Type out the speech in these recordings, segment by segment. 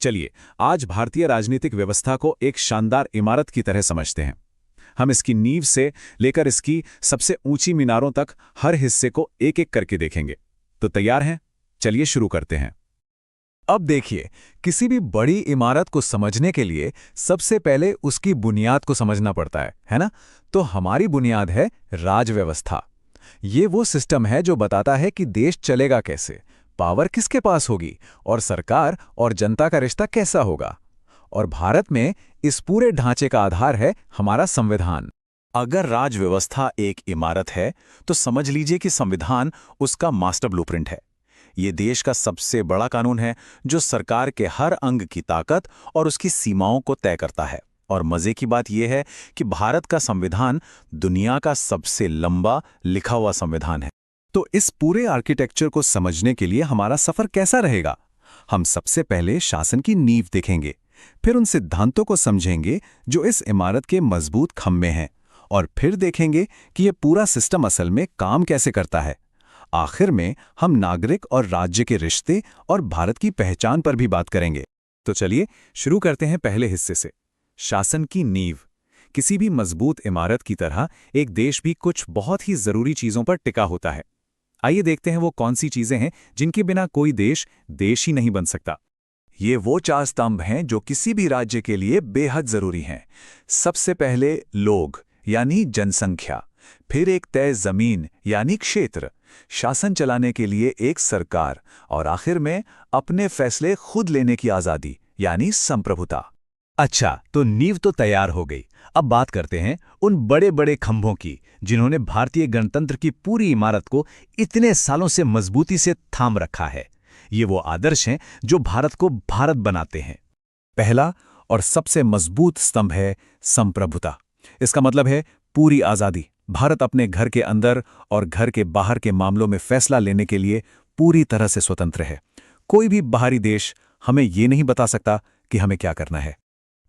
चलिए, आज भारतीय राजनीतिक व्यवस्था को एक शानदार इमारत की तरह समझते हैं। हम इसकी नींव से लेकर इसकी सबसे ऊंची मीनारों तक हर हिस्से को एक एक करके देखेंगे। तो तैयार हैं? चलिए शुरू करते हैं। अब देखिए, किसी भी बड़ी इमारत को समझने के लिए सबसे पहले उसकी बुनियाद को समझना पड़ता है ना? तो हमारी बुनियाद है राजव्यवस्था। ये वो सिस्टम है जो बताता है कि देश चलेगा कैसे, पावर किसके पास होगी और सरकार और जनता का रिश्ता कैसा होगा। और भारत में इस पूरे ढांचे का आधार है हमारा संविधान। अगर राजव्यवस्था एक इमारत है तो समझ लीजिए कि संविधान उसका मास्टर ब्लूप्रिंट है। ये देश का सबसे बड़ा कानून है जो सरकार के हर अंग की ताकत और उसकी सीमाओं को तय करता है। और मजे की बात यह है कि भारत का संविधान दुनिया का सबसे लंबा लिखा हुआ संविधान है। तो इस पूरे आर्किटेक्चर को समझने के लिए हमारा सफर कैसा रहेगा? हम सबसे पहले शासन की नींव देखेंगे, फिर उन सिद्धांतों को समझेंगे जो इस इमारत के मजबूत खंभे हैं, और फिर देखेंगे कि यह पूरा सिस्टम असल में काम कैसे करता है। आखिर में हम नागरिक और राज्य के रिश्ते और भारत की पहचान पर भी बात करेंगे। तो चलिए शुरू करते हैं पहले हिस्से से, शासन की नींव। किसी भी मजबूत इमारत की तरह एक देश भी कुछ बहुत ही जरूरी चीजों पर टिका होता है। आइए देखते हैं वो कौन सी चीजें हैं जिनके बिना कोई देश देश ही नहीं बन सकता। ये वो 4 स्तंभ हैं जो किसी भी राज्य के लिए बेहद जरूरी हैं। सबसे पहले लोग यानी जनसंख्या, फिर एक तय जमीन यानी क्षेत्र, शासन चलाने के लिए एक सरकार, और आखिर में अपने फैसले खुद लेने की आजादी यानी संप्रभुता। अच्छा, तो नींव तो तैयार हो गई। अब बात करते हैं उन बड़े बड़े खंभों की जिन्होंने भारतीय गणतंत्र की पूरी इमारत को इतने सालों से मजबूती से थाम रखा है। ये वो आदर्श हैं जो भारत को भारत बनाते हैं। पहला और सबसे मजबूत स्तंभ है संप्रभुता। इसका मतलब है पूरी आज़ादी। भारत अपने घर के अंदर और घर के बाहर के मामलों में फैसला लेने के लिए पूरी तरह से स्वतंत्र है। कोई भी बाहरी देश हमें ये नहीं बता सकता कि हमें क्या करना है।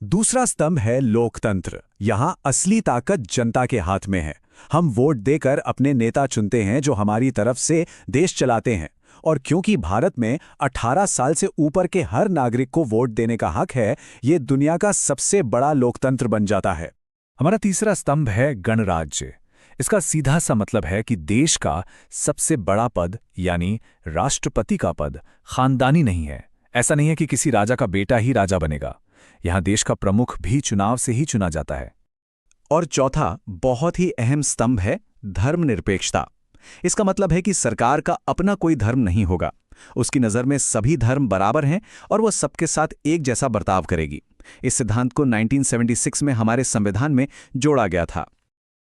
दूसरा स्तंभ है लोकतंत्र। यहां असली ताकत जनता के हाथ में है। हम वोट देकर अपने नेता चुनते हैं जो हमारी तरफ से देश चलाते हैं। और क्योंकि भारत में 18 साल से ऊपर के हर नागरिक को वोट देने का हक है, ये दुनिया का सबसे बड़ा लोकतंत्र बन जाता है। हमारा तीसरा स्तंभ है गणराज्य। इसका सीधा सा मतलब है कि देश का सबसे बड़ा पद यानी राष्ट्रपति का पद खानदानी नहीं है। ऐसा नहीं है कि किसी राजा का बेटा ही राजा बनेगा। यहां देश का प्रमुख भी चुनाव से ही चुना जाता है। और चौथा बहुत ही अहम स्तंभ है धर्मनिरपेक्षता। इसका मतलब है कि सरकार का अपना कोई धर्म नहीं होगा। उसकी नज़र में सभी धर्म बराबर हैं और वो सबके साथ एक जैसा बर्ताव करेगी। इस सिद्धांत को 1976 में हमारे संविधान में जोड़ा गया था।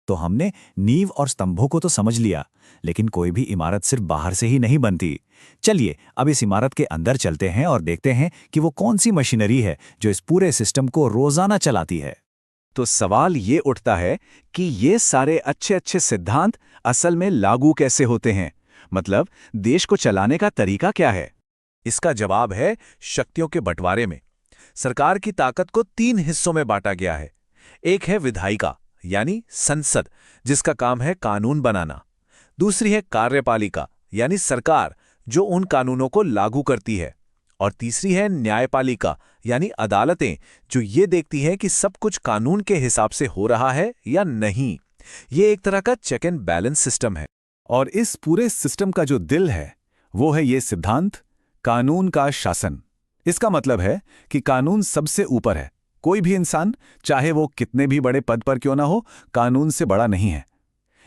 तो हमने नींव और स्तंभों को तो समझ लिया, लेकिन कोई भी इमारत सिर्फ बाहर से ही नहीं बनती। चलिए अब इस इमारत के अंदर चलते हैं और देखते हैं कि वो कौन सी मशीनरी है जो इस पूरे सिस्टम को रोजाना चलाती है। तो सवाल ये उठता है कि ये सारे अच्छे अच्छे सिद्धांत असल में लागू कैसे होते हैं? मतलब देश को चलाने का तरीका क्या है? इसका जवाब है शक्तियों के बंटवारे में। सरकार की ताकत को 3 हिस्सों में बांटा गया है। एक है विधायिका यानी संसद, जिसका काम है कानून बनाना। दूसरी है कार्यपालिका यानी सरकार, जो उन कानूनों को लागू करती है। और तीसरी है न्यायपालिका यानी अदालतें, जो ये देखती हैं कि सब कुछ कानून के हिसाब से हो रहा है या नहीं। ये एक तरह का चेक एंड बैलेंस सिस्टम है। और इस पूरे सिस्टम का जो दिल है वो है ये सिद्धांत, कानून का शासन। इसका मतलब है कि कानून सबसे ऊपर है। कोई भी इंसान, चाहे वो कितने भी बड़े पद पर क्यों ना हो, कानून से बड़ा नहीं है।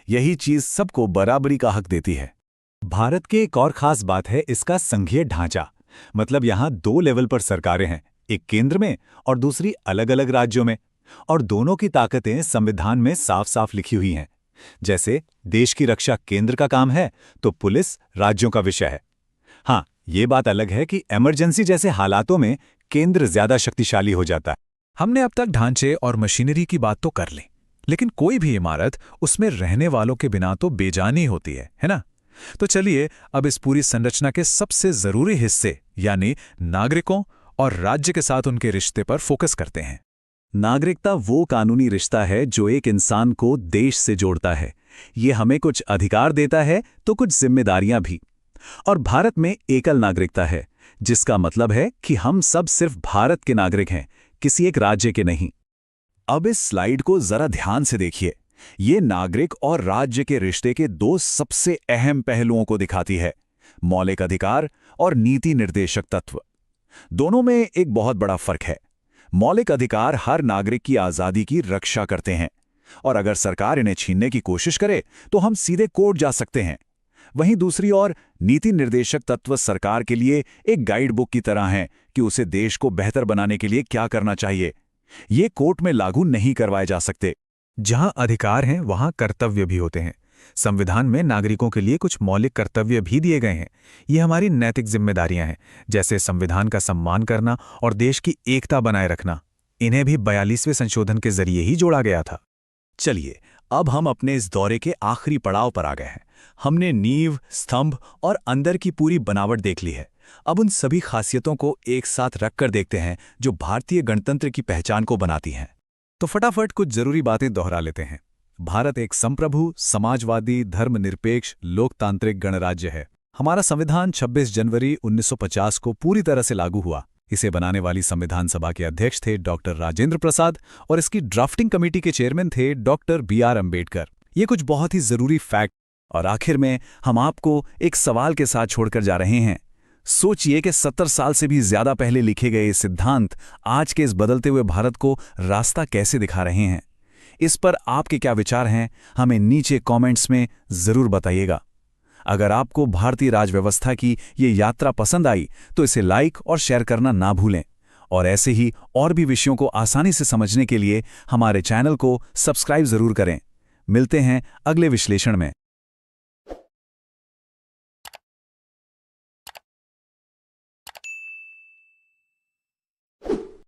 यही चीज सबको बराबरी का हक देती है। भारत की एक और खास बात है इसका संघीय ढांचा। मतलब यहां 2 लेवल पर सरकारें हैं, एक केंद्र में और दूसरी अलग अलग राज्यों में। और दोनों की ताकतें संविधान में साफ साफ लिखी हुई हैं। जैसे देश की रक्षा केंद्र का काम है तो पुलिस राज्यों का विषय है। हाँ, ये बात अलग है कि इमरजेंसी जैसे हालातों में केंद्र ज्यादा शक्तिशाली हो जाता है। हमने अब तक ढांचे और मशीनरी की बात तो कर ली, लेकिन कोई भी इमारत उसमें रहने वालों के बिना तो बेजानी होती है ना? तो चलिए अब इस पूरी संरचना के सबसे जरूरी हिस्से यानी नागरिकों और राज्य के साथ उनके रिश्ते पर फोकस करते हैं। नागरिकता वो कानूनी रिश्ता है जो एक इंसान को देश से जोड़ता है। ये हमें कुछ अधिकार देता है तो कुछ जिम्मेदारियां भी। और भारत में एकल नागरिकता है, जिसका मतलब है कि हम सब सिर्फ भारत के नागरिक हैं, किसी एक राज्य के नहीं। अब इस स्लाइड को जरा ध्यान से देखिए। ये नागरिक और राज्य के रिश्ते के दो सबसे अहम पहलुओं को दिखाती है, मौलिक अधिकार और नीति निर्देशक तत्व। दोनों में एक बहुत बड़ा फर्क है। मौलिक अधिकार हर नागरिक की आज़ादी की रक्षा करते हैं, और अगर सरकार इन्हें छीनने की कोशिश करे तो हम सीधे कोर्ट जा सकते हैं। वहीं दूसरी ओर नीति निर्देशक तत्व सरकार के लिए एक गाइड बुक की तरह हैं कि उसे देश को बेहतर बनाने के लिए क्या करना चाहिए। ये कोर्ट में लागू नहीं करवाए जा सकते। जहां अधिकार हैं वहां कर्तव्य भी होते हैं। संविधान में नागरिकों के लिए कुछ मौलिक कर्तव्य भी दिए गए हैं। ये हमारी नैतिक जिम्मेदारियां हैं, जैसे संविधान का सम्मान करना और देश की एकता बनाए रखना। इन्हें भी 42वें संशोधन के जरिए ही जोड़ा गया था। चलिए, अब हम अपने इस दौरे के आखिरी पड़ाव पर आ गए हैं। हमने नींव, स्तंभ और अंदर की पूरी बनावट देख ली है। अब उन सभी खासियतों को एक साथ रखकर देखते हैं जो भारतीय गणतंत्र की पहचान को बनाती हैं। तो फटाफट कुछ जरूरी बातें दोहरा लेते हैं। भारत एक संप्रभु, समाजवादी, धर्मनिरपेक्ष, लोकतांत्रिक गणराज्य है। हमारा संविधान 26 जनवरी 1950 को पूरी तरह से लागू हुआ। इसे बनाने वाली संविधान सभा के अध्यक्ष थे डॉक्टर राजेंद्र प्रसाद और इसकी ड्राफ्टिंग कमेटी के चेयरमैन थे डॉक्टर BR अम्बेडकर। ये कुछ बहुत ही जरूरी फैक्ट। और आखिर में हम आपको एक सवाल के साथ छोड़कर जा रहे हैं। सोचिए कि 70 साल से भी ज्यादा पहले लिखे गए सिद्धांत आज के इस बदलते हुए भारत को रास्ता कैसे दिखा रहे हैं। इस पर आपके क्या विचार हैं, हमें नीचे कमेंट्स में जरूर बताइएगा। अगर आपको भारतीय राजव्यवस्था की ये यात्रा पसंद आई तो इसे लाइक और शेयर करना ना भूलें, और ऐसे ही और भी विषयों को आसानी से समझने के लिए हमारे चैनल को सब्सक्राइब जरूर करें। मिलते हैं अगले विश्लेषण में।